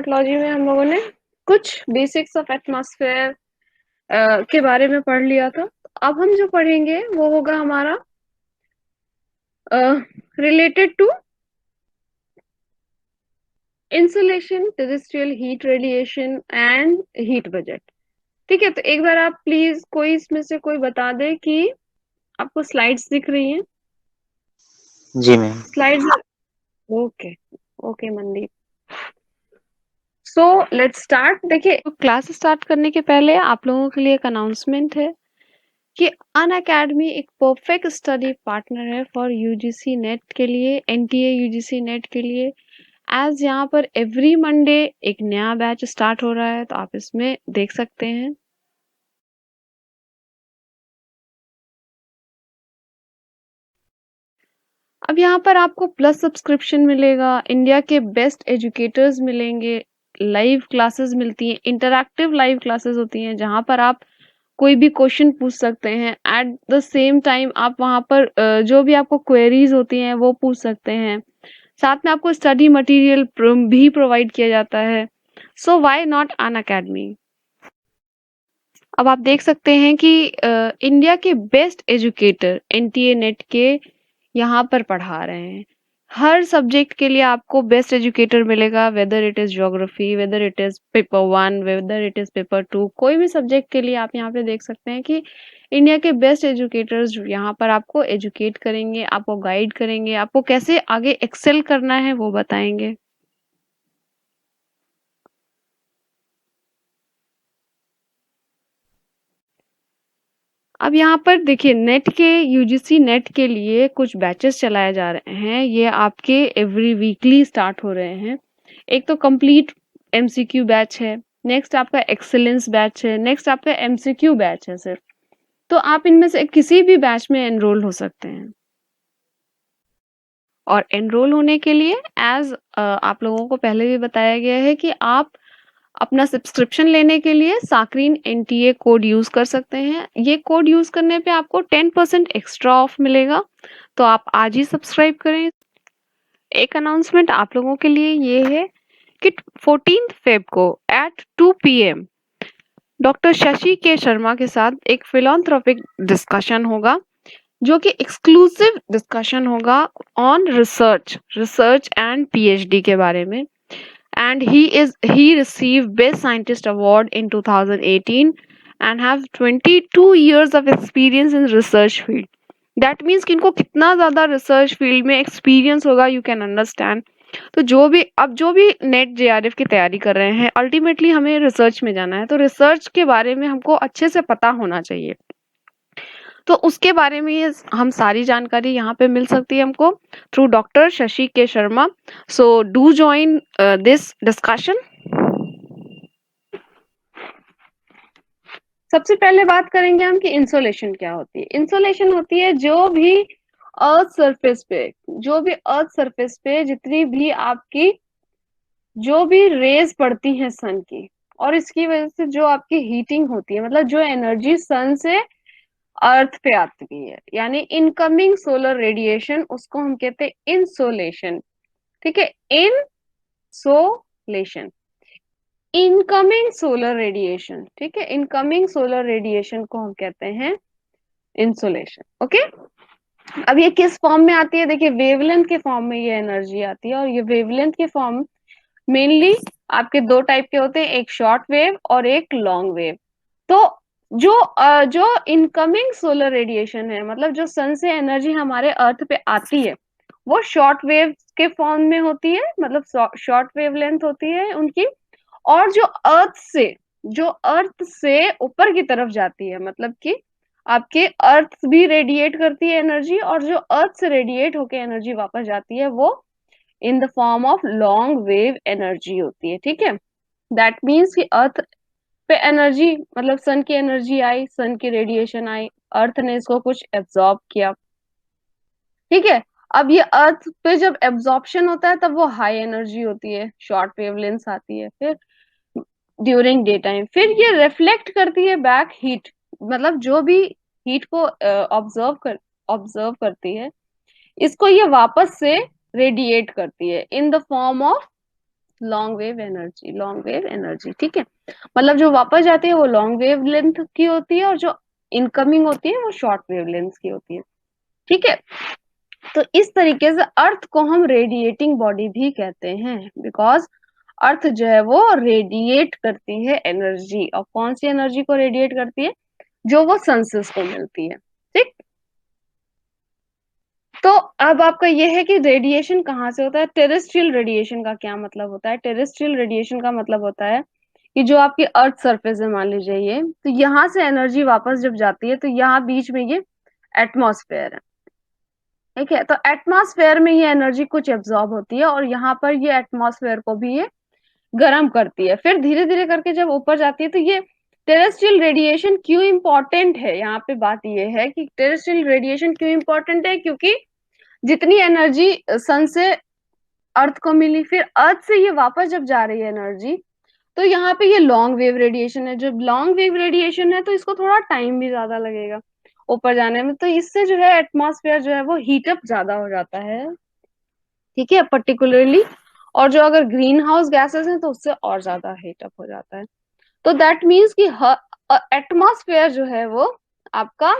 Climatology में हम लोगों ने कुछ बेसिक्स ऑफ एटमॉस्फेयर के बारे में पढ़ लिया था। अब हम जो पढ़ेंगे वो होगा हमारा related to insolation, terrestrial heat radiation and heat budget. ठीक है, तो एक बार आप प्लीज कोई इसमें से कोई बता दे कि आपको स्लाइड्स दिख रही हैं? जी ma'am. Slides, okay okay Mandeep. So let's start. देखिए, क्लास स्टार्ट करने के पहले आप लोगों के लिए एक अनाउंसमेंट है कि अनअकैडमी एक परफेक्ट स्टडी पार्टनर है फॉर यूजीसी नेट के लिए, एनटीए यूजीसी नेट के लिए। एज यहाँ पर एवरी मंडे एक नया बैच स्टार्ट हो रहा है, तो आप इसमें देख सकते हैं। अब यहाँ पर आपको प्लस सब्सक्रिप्शन मिलेगा, इंडिया के बेस्ट एजुकेटर्स मिलेंगे, लाइव क्लासेस मिलती हैं, इंटरैक्टिव लाइव क्लासेस होती हैं जहाँ पर आप कोई भी क्वेश्चन पूछ सकते हैं। एट द सेम टाइम आप वहाँ पर जो भी आपको क्वेरीज होती हैं वो पूछ सकते हैं। साथ में आपको स्टडी मटेरियल भी प्रोवाइड किया जाता है। So why not Unacademy. अब आप देख सकते हैं कि इंडिया के बेस्ट एजुकेटर एनटीए नेट के यहाँ पर पढ़ा रहे हैं। हर सब्जेक्ट के लिए आपको बेस्ट एजुकेटर मिलेगा, whether it is geography, whether it is paper 1, whether it is paper 2, कोई भी सब्जेक्ट के लिए आप यहाँ पे देख सकते हैं कि इंडिया के बेस्ट एजुकेटर्स यहाँ पर आपको एजुकेट करेंगे, आपको गाइड करेंगे, आपको कैसे आगे एक्सेल करना है वो बताएंगे। अब यहाँ पर देखिए, नेट के यूजीसी नेट के लिए कुछ बैचेस चलाए जा रहे हैं। ये आपके एवरी वीकली स्टार्ट हो रहे हैं। एक तो कंप्लीट एमसीक्यू बैच है, नेक्स्ट आपका एक्सेलेंस बैच है, नेक्स्ट आपका एमसीक्यू बैच है सिर्फ। तो आप इनमें से किसी भी बैच में एनरोल हो सकते हैं। और एनरोल होने के लिए एज आप लोगों को पहले भी बताया गया है कि आप अपना सब्सक्रिप्शन लेने के लिए साकरीन एनटीए कोड यूज कर सकते हैं। ये कोड यूज करने पे आपको 10% एक्स्ट्रा ऑफ मिलेगा, तो आप आज ही सब्सक्राइब करें। एक अनाउंसमेंट आप लोगों के लिए ये है कि 14 फेब को एट 2 PM डॉक्टर शशि के शर्मा के साथ एक फिलोंथ्रोपिक डिस्कशन होगा, जो कि एक्सक्लूसिव डिस्कशन होगा ऑन रिसर्च एंड पीएचडी के बारे में। And he received Best Scientist Award in 2018 and have 22 years of experience in research field. That means कि इनको कितना ज़्यादा रिसर्च फील्ड में एक्सपीरियंस होगा, यू कैन अंडरस्टैंड। तो जो भी नेट जेआरएफ की तैयारी कर रहे हैं, अल्टीमेटली हमें रिसर्च में जाना है, तो रिसर्च के बारे में हमको अच्छे से पता होना चाहिए। तो उसके बारे में ये हम सारी जानकारी यहाँ पे मिल सकती है हमको थ्रू डॉक्टर शशि के Sharma. So do join this discussion. सबसे पहले बात करेंगे हम कि इंसोलेशन क्या होती है। इंसोलेशन होती है जो भी अर्थ सरफेस पे जितनी भी आपकी जो भी रेज पड़ती है सन की, और इसकी वजह से जो आपकी हीटिंग होती है, मतलब जो एनर्जी सन से अर्थ पे आती है, यानी इनकमिंग सोलर रेडिएशन, उसको हम कहते हैं इंसोलेशन। ठीक है, इंसोलेशन, इनकमिंग सोलर रेडिएशन। ठीक है, इनकमिंग सोलर रेडिएशन को हम कहते हैं इंसोलेशन। ओके, अब ये किस फॉर्म में आती है? देखिए, वेवलेंथ के फॉर्म में ये एनर्जी आती है, और ये वेवलेंथ के फॉर्म मेनली आपके दो टाइप के होते हैं, एक शॉर्ट वेव और एक लॉन्ग वेव। तो जो इनकमिंग सोलर रेडिएशन है, मतलब जो सन से एनर्जी हमारे अर्थ पे आती है, वो शॉर्ट वेव के फॉर्म में होती है, मतलब शॉर्ट वेव लेंथ होती है उनकी। और जो अर्थ से ऊपर की तरफ जाती है, मतलब कि आपके अर्थ भी रेडिएट करती है एनर्जी, और जो अर्थ से रेडिएट होके एनर्जी वापस जाती है वो in the form of long wave energy होती है। ठीक है, दैट मीन्स कि अर्थ पे एनर्जी, मतलब सन की एनर्जी आई, सन की रेडिएशन आई, अर्थ ने इसको कुछ एब्जॉर्ब किया। ठीक है, अब ये अर्थ पे जब एब्जॉर्प्शन होता है तब वो हाई एनर्जी होती है, शॉर्ट वेवलेंथ आती है। फिर ड्यूरिंग डे टाइम फिर ये रिफ्लेक्ट करती है बैक हीट, मतलब जो भी हीट को ऑब्जर्व करती है, इसको ये वापस से रेडिएट करती है in the form of long wave energy, long wave energy, ठीक है। मतलब जो वापस जाती है वो लॉन्ग वेव लेंथ की होती है और जो इनकमिंग होती है वो शॉर्ट वेव लेंथ की होती है, ठीक है। तो इस तरीके से अर्थ को हम रेडिएटिंग बॉडी भी कहते हैं, बिकॉज अर्थ जो है वो रेडिएट करती है एनर्जी। और कौन सी एनर्जी को रेडिएट करती है? जो वो सन से उसको मिलती है, ठीक। तो अब आपका ये है कि रेडिएशन कहाँ से होता है। टेरेस्ट्रियल रेडिएशन का क्या मतलब होता है? टेरेस्ट्रियल रेडिएशन का मतलब होता है कि जो आपकी अर्थ सरफेस है, मान लीजिए ये, तो यहाँ से एनर्जी वापस जब जाती है तो यहाँ बीच में ये एटमॉस्फेयर है, ठीक है। तो एटमॉस्फेयर में ये एनर्जी कुछ एब्जॉर्ब होती है और यहाँ पर ये एटमॉस्फेयर को भी ये गर्म करती है। फिर धीरे धीरे करके जब ऊपर जाती है तो ये टेरेस्ट्रियल रेडिएशन क्यों इंपॉर्टेंट है, यहाँ पे बात ये है कि टेरेस्ट्रियल रेडिएशन क्यों इंपॉर्टेंट है, क्योंकि जितनी एनर्जी सन से अर्थ को मिली, फिर अर्थ से ये वापस जब जा रही है एनर्जी, तो यहाँ पे ये लॉन्ग वेव रेडिएशन है। जब लॉन्ग वेव रेडिएशन है तो इसको थोड़ा टाइम भी ज्यादा लगेगा ऊपर जाने में, तो इससे जो है एटमॉस्फेयर जो है वो हीटअप ज्यादा हो जाता है, ठीक है, पर्टिकुलरली। और जो अगर ग्रीन हाउस गैसेस हैं तो उससे और ज्यादा हीटअप हो जाता है। तो दैट मीन्स कि एटमॉस्फेयर जो है वो आपका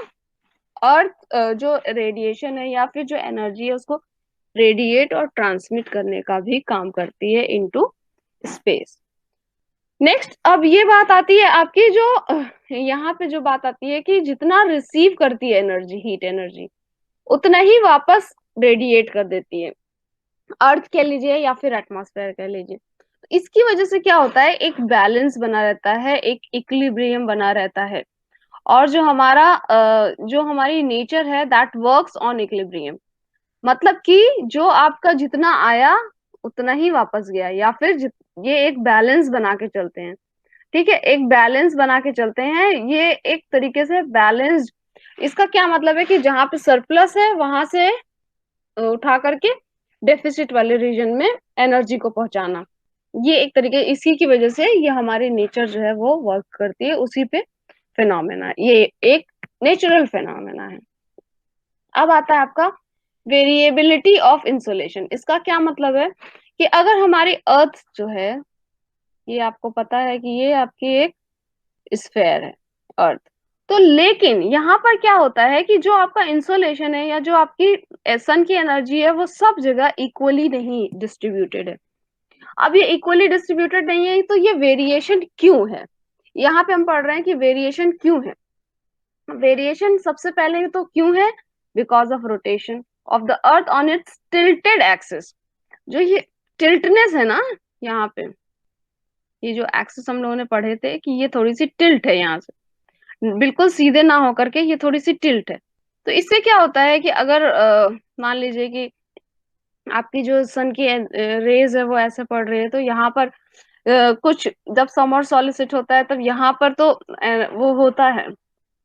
अर्थ जो रेडिएशन है या फिर जो एनर्जी है उसको रेडिएट और ट्रांसमिट करने का भी काम करती है इनटू स्पेस। नेक्स्ट अब ये बात आती है आपकी जो यहाँ पे जो बात आती है कि जितना रिसीव करती है एनर्जी, हीट एनर्जी, उतना ही वापस रेडिएट कर देती है, अर्थ कह लीजिए या फिर एटमॉस्फेयर कह लीजिए। तो इसकी वजह से क्या होता है, एक बैलेंस बना रहता है, एक इक्विलिब्रियम बना रहता है। और जो हमारा जो हमारी नेचर है दैट वर्क्स ऑन इक्विलिब्रियम, मतलब कि जो आपका जितना आया उतना ही वापस गया, या फिर ये एक बैलेंस बना के चलते हैं, ठीक है, एक बैलेंस बना के चलते हैं। ये एक तरीके से बैलेंस्ड, इसका क्या मतलब है कि जहां पे सरप्लस है वहां से उठा करके डेफिसिट वाले रीजन में एनर्जी को पहुंचाना। ये एक तरीके, इसी की वजह से ये हमारी नेचर जो है वो वर्क करती है, उसी पे फिनोमेना, ये एक नेचुरल फिनोमेना है। अब आता है आपका वेरिएबिलिटी ऑफ इंसुलेशन। इसका क्या मतलब है कि अगर हमारी अर्थ जो है, ये आपको पता है कि ये आपकी एक स्फेयर है अर्थ, तो लेकिन यहाँ पर क्या होता है कि जो आपका इंसुलेशन है या जो आपकी सन की एनर्जी है वो सब जगह इक्वली नहीं डिस्ट्रीब्यूटेड है। अब ये इक्वली डिस्ट्रीब्यूटेड नहीं है तो ये वेरिएशन क्यों है, यहाँ पे हम पढ़ रहे हैं कि वेरिएशन क्यों है। वेरिएशन सबसे पहले तो क्यों है, because of rotation of the earth on it's tilted axis. जो ये टिल्टनेस है ना, यहाँ पे ये जो एक्सिस हम लोगों ने पढ़े थे कि ये थोड़ी सी टिल्ट है, यहाँ से बिल्कुल सीधे ना होकर के ये थोड़ी सी टिल्ट है। तो इससे क्या होता है कि अगर मान लीजिए कि आपकी जो सन की रेज है वो ऐसे पड़ रही है, तो यहाँ पर कुछ जब समर सॉलिसिट होता है तब यहाँ पर तो वो होता है,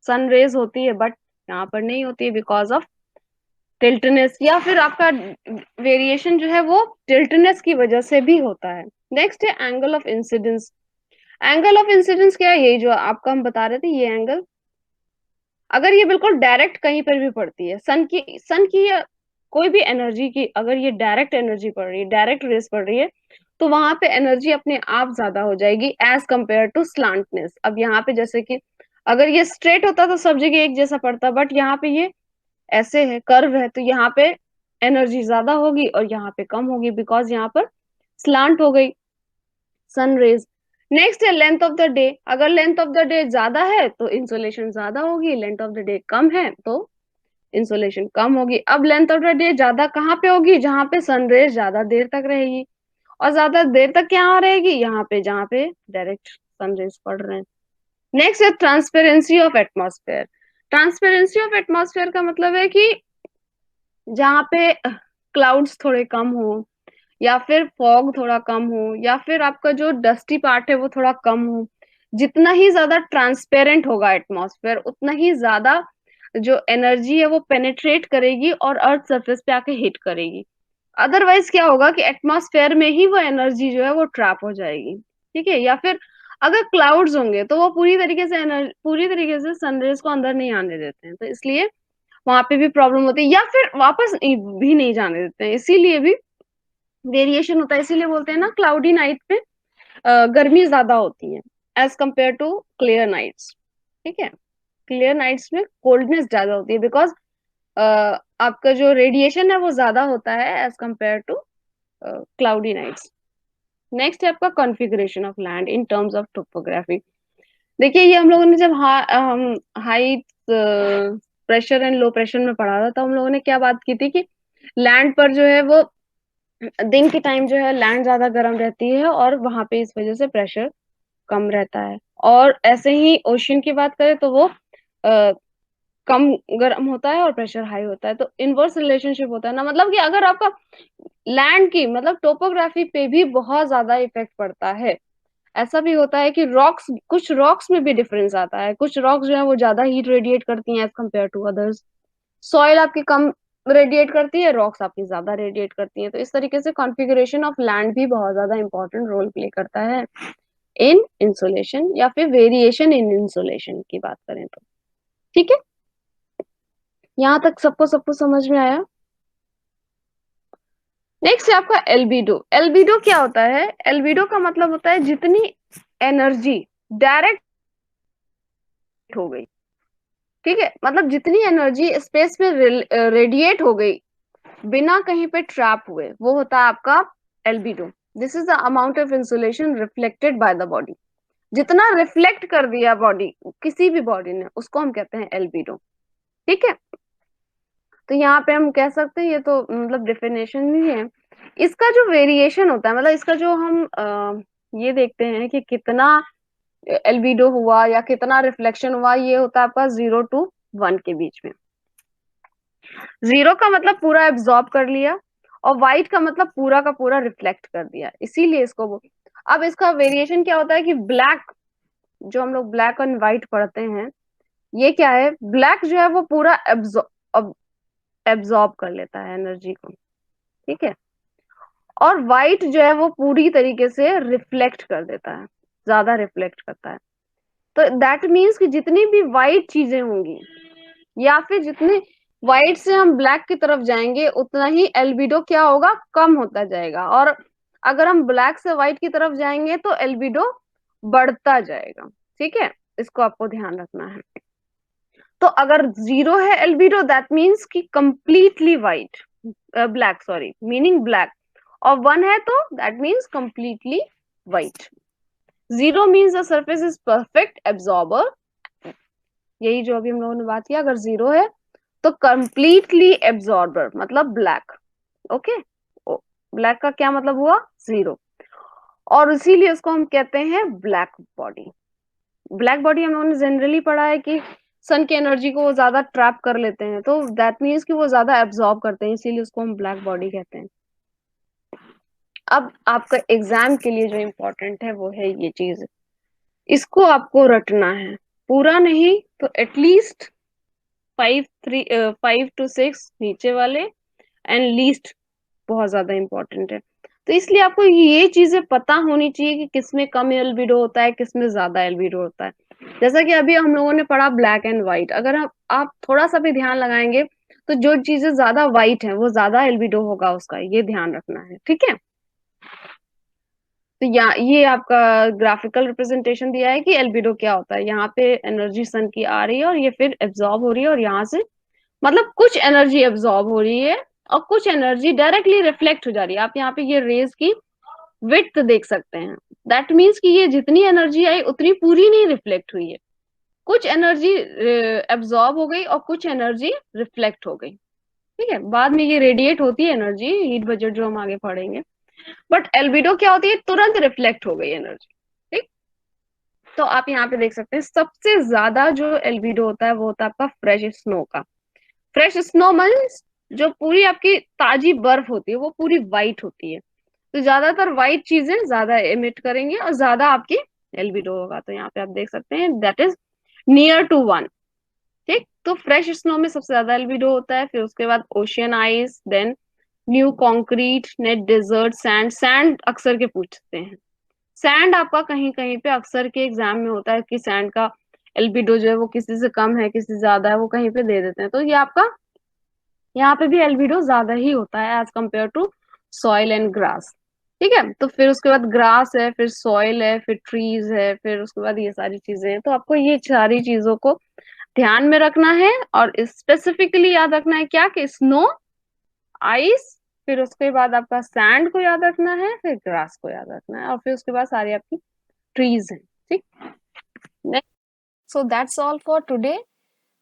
सन रेज होती है, बट यहाँ पर नहीं होती है बिकॉज ऑफ टिल्टनेस, या फिर आपका वेरिएशन जो है वो टिल्टनेस की वजह से भी होता है। नेक्स्ट है angle of incidence. Angle of incidence क्या है, यही जो आपका हम बता रहे थे, ये एंगल अगर ये बिल्कुल डायरेक्ट कहीं पर भी पड़ती है, सन की या कोई भी एनर्जी की, अगर ये डायरेक्ट एनर्जी पड़ रही है, डायरेक्ट रेस पड़ रही है, तो वहां पे एनर्जी अपने आप ज्यादा हो जाएगी एज कंपेयर टू स्लांटनेस। अब यहाँ पे जैसे कि अगर ये स्ट्रेट होता तो सब जगह एक जैसा पड़ता, बट यहाँ पे ये ऐसे है, कर्व है, तो यहाँ पे एनर्जी ज्यादा होगी और यहाँ पे कम होगी, बिकॉज यहाँ पर स्लांट हो गई सन रेज। नेक्स्ट है लेंथ ऑफ द डे। अगर लेंथ ऑफ द डे ज्यादा है तो इंसोलेशन ज्यादा होगी, लेंथ ऑफ द डे कम है तो इंसोलेशन कम होगी। अब लेंथ ऑफ द डे ज्यादा कहाँ पे होगी, जहां पे सनरेज ज्यादा देर तक रहेगी, और ज्यादा देर तक क्या रहेगी, यहाँ पे जहाँ पे डायरेक्ट सनरेज पड़ रहे हैं। नेक्स्ट है transparency of atmosphere. Transparency of atmosphere का मतलब है कि जहाँ पे क्लाउड्स थोड़े कम हो, या फिर फॉग थोड़ा कम हो, या फिर आपका जो डस्टी पार्ट है वो थोड़ा कम हो, जितना ही ज्यादा ट्रांसपेरेंट होगा एटमॉस्फेयर उतना ही ज्यादा जो एनर्जी है वो पेनेट्रेट करेगी और अर्थ सरफेस पे आके हिट करेगी। अदरवाइज क्या होगा कि एटमॉस्फेयर में ही वो एनर्जी जो है वो ट्रैप हो जाएगी, ठीक है। या फिर अगर क्लाउड्स होंगे तो वो पूरी तरीके से सनरेज को अंदर नहीं आने देते हैं, तो इसलिए वहां पे भी प्रॉब्लम होती है, या फिर वापस भी नहीं जाने देते हैं, इसीलिए भी वेरिएशन होता है, इसीलिए बोलते हैं ना क्लाउडी नाइट पे गर्मी ज्यादा होती है as compare to clear nights. ठीक है, क्लियर नाइट्स में कोल्डनेस ज्यादा होती है बिकॉज आपका जो रेडिएशन है वो ज्यादा होता है as compare to cloudy nights. Next है आपका configuration of land in terms of topography. देखिए ये हम लोगों ने जब हम high pressure and low pressure में पढ़ा था तो हम लोगों ने क्या बात की थी कि लैंड पर जो है वो दिन के टाइम जो है लैंड ज्यादा गर्म रहती है और वहां पे इस वजह से प्रेशर कम रहता है। और ऐसे ही ओशन की बात करें तो वो कम गर्म होता है और प्रेशर हाई होता है। तो इनवर्स रिलेशनशिप होता है ना, मतलब कि अगर आपका लैंड की मतलब टोपोग्राफी पे भी बहुत ज्यादा इफेक्ट पड़ता है। ऐसा भी होता है कि रॉक्स, कुछ रॉक्स में भी डिफरेंस आता है, कुछ रॉक्स जो है वो ज्यादा हीट रेडिएट करती हैं as compare to others. Soil आपकी कम रेडिएट करती है, रॉक्स आपकी ज्यादा रेडिएट करती हैं। तो इस तरीके से कॉन्फ़िगरेशन ऑफ लैंड भी बहुत ज्यादा इंपॉर्टेंट रोल प्ले करता है इन इंसुलेशन या फिर वेरिएशन इन इंसुलेशन की बात करें तो। ठीक है, यहाँ तक सबको सबको समझ में आया। नेक्स्ट है आपका एल्बिडो। एल्बिडो क्या होता है? एल्बिडो का मतलब होता है जितनी एनर्जी डायरेक्ट हो गई, ठीक है, मतलब जितनी एनर्जी स्पेस में रेडिएट हो गई बिना कहीं पे ट्रैप हुए, वो होता है आपका albedo. This is the amount of insolation reflected by the body. जितना रिफ्लेक्ट कर दिया बॉडी, किसी भी बॉडी ने, उसको हम कहते हैं एल्बिडो। ठीक है, तो यहाँ पे हम कह सकते हैं, ये तो मतलब डेफिनेशन ही है। इसका जो वेरिएशन होता है, मतलब इसका जो हम ये देखते हैं कि कितना एल्बिडो हुआ या कितना रिफ्लेक्शन हुआ, ये होता है आपका 0 to 1 के बीच में। 0 का मतलब पूरा एब्जॉर्ब कर लिया और वाइट का मतलब पूरा का पूरा रिफ्लेक्ट कर दिया, इसीलिए इसको वो। अब इसका वेरिएशन क्या होता है कि ब्लैक, जो हम लोग ब्लैक एंड व्हाइट पढ़ते हैं, ये क्या है, ब्लैक जो है वो पूरा एब्जॉर्ब कर लेता है एनर्जी को। ठीक है, और व्हाइट जो है वो पूरी तरीके से रिफ्लेक्ट कर देता है, ज्यादा रिफ्लेक्ट करता है। तो दैट मीन्स कि जितनी भी व्हाइट चीजें होंगी या फिर जितने व्हाइट से हम ब्लैक की तरफ जाएंगे उतना ही एल्बिडो क्या होगा, कम होता जाएगा। और अगर हम ब्लैक से व्हाइट की तरफ जाएंगे तो एल्बिडो बढ़ता जाएगा। ठीक है, इसको आपको ध्यान रखना है। तो अगर 0 है एल्बिडो, दैट मीन्स कि completely white, black sorry, meaning black. और 1 है तो that means completely white. 0 means the surface is perfect absorber, यही जो अभी हम लोगों ने बात किया। अगर 0 है तो कंप्लीटली एब्जॉर्बर मतलब ब्लैक। ओके, ब्लैक का क्या मतलब हुआ, 0। और इसीलिए उसको हम कहते हैं ब्लैक बॉडी। ब्लैक बॉडी हम लोगों ने जनरली पढ़ा है कि सन की एनर्जी को वो ज्यादा ट्रैप कर लेते हैं, तो दैट मीन्स कि वो ज्यादा एब्जॉर्ब करते हैं, इसीलिए उसको हम ब्लैक बॉडी कहते हैं। अब आपका एग्जाम के लिए जो इम्पोर्टेंट है वो है ये चीज, इसको आपको रटना है, पूरा नहीं तो एटलीस्ट 5 to 6 नीचे वाले, एंड लीस्ट बहुत ज्यादा इंपॉर्टेंट है। तो इसलिए आपको ये चीजें पता होनी चाहिए कि किसमें कम एल्बिडो होता है, किसमें ज्यादा एल्बिडो होता है। जैसा कि अभी हम लोगों ने पढ़ा ब्लैक एंड व्हाइट, अगर आप थोड़ा सा भी ध्यान लगाएंगे तो जो चीजें ज्यादा व्हाइट है वो ज्यादा एल्बिडो होगा उसका, ये ध्यान रखना है। ठीक है, तो ये आपका ग्राफिकल रिप्रेजेंटेशन दिया है कि एल्बिडो क्या होता है। यहाँ पे एनर्जी सन की आ रही है और ये फिर एब्जॉर्ब हो रही है, और यहाँ से मतलब कुछ एनर्जी एब्जॉर्ब हो रही है और कुछ एनर्जी डायरेक्टली रिफ्लेक्ट हो जा रही है। आप यहाँ पे ये रेज की विड्थ देख सकते हैं, दैट मीन्स कि ये जितनी एनर्जी आई उतनी पूरी नहीं रिफ्लेक्ट हुई है, कुछ एनर्जी एब्जॉर्ब हो गई और कुछ एनर्जी रिफ्लेक्ट हो गई। ठीक है, बाद में ये रेडिएट होती है एनर्जी, हीट बजट जो हम आगे पढ़ेंगे। बट एल्बिडो क्या होती है, तुरंत रिफ्लेक्ट हो गई एनर्जी। ठीक, तो आप यहाँ पे देख सकते हैं सबसे ज्यादा जो एल्बिडो होता है वो होता है आपका फ्रेश स्नो का। फ्रेश स्नो मीन्स जो पूरी आपकी ताजी बर्फ होती है वो पूरी व्हाइट होती है। तो ज्यादातर व्हाइट चीजें ज्यादा एमिट करेंगे और ज्यादा आपकी एल्बिडो होगा। तो यहाँ पे आप देख सकते हैं दैट इज नियर टू 1। ठीक, तो फ्रेश स्नो में सबसे ज्यादा एल्बिडो होता है, फिर उसके बाद ocean ice, then new concrete, net desert, sand. Sand अक्सर के पूछते हैं, सैंड आपका कहीं कहीं पे अक्सर के एग्जाम में होता है कि सैंड का एल्बिडो जो है वो किसी से कम है किसी से ज्यादा है, वो कहीं पे दे देते हैं। तो ये आपका यहाँ पे भी एल्बिडो ज्यादा ही होता है as compare to soil and grass. ठीक है, तो फिर उसके बाद ग्रास है, फिर सॉइल है, फिर ट्रीज है, फिर उसके बाद ये सारी चीजें हैं। तो आपको ये सारी चीजों को ध्यान में रखना है और स्पेसिफिकली याद रखना है क्या, कि स्नो, आइस, फिर उसके बाद आपका सैंड को याद रखना है, फिर ग्रास को याद रखना है, और फिर उसके बाद सारी आपकी ट्रीज हैं। ठीक, so that's all for today.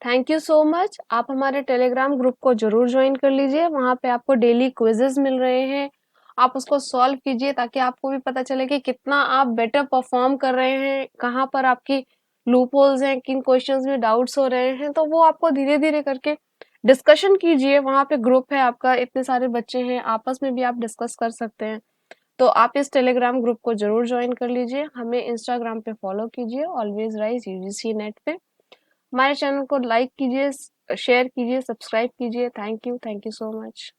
Thank you so much. आप हमारे टेलीग्राम ग्रुप को जरूर ज्वाइन कर लीजिए, वहां पे आपको डेली क्विजेस मिल रहे हैं, आप उसको सॉल्व कीजिए ताकि आपको भी पता चले कि कितना आप बेटर परफॉर्म कर रहे हैं, कहाँ पर आपकी लूप होल्स हैं, किन क्वेश्चंस में डाउट्स हो रहे हैं। तो वो आपको धीरे धीरे करके डिस्कशन कीजिए, वहां पे ग्रुप है आपका, इतने सारे बच्चे हैं, आपस में भी आप डिस्कस कर सकते हैं। तो आप इस टेलीग्राम ग्रुप को जरूर ज्वाइन कर लीजिए। हमें इंस्टाग्राम पे फॉलो कीजिए, ऑलवेज राइज यूजीसी नेट पे। हमारे चैनल को लाइक कीजिए, शेयर कीजिए, सब्सक्राइब कीजिए। Thank you so much.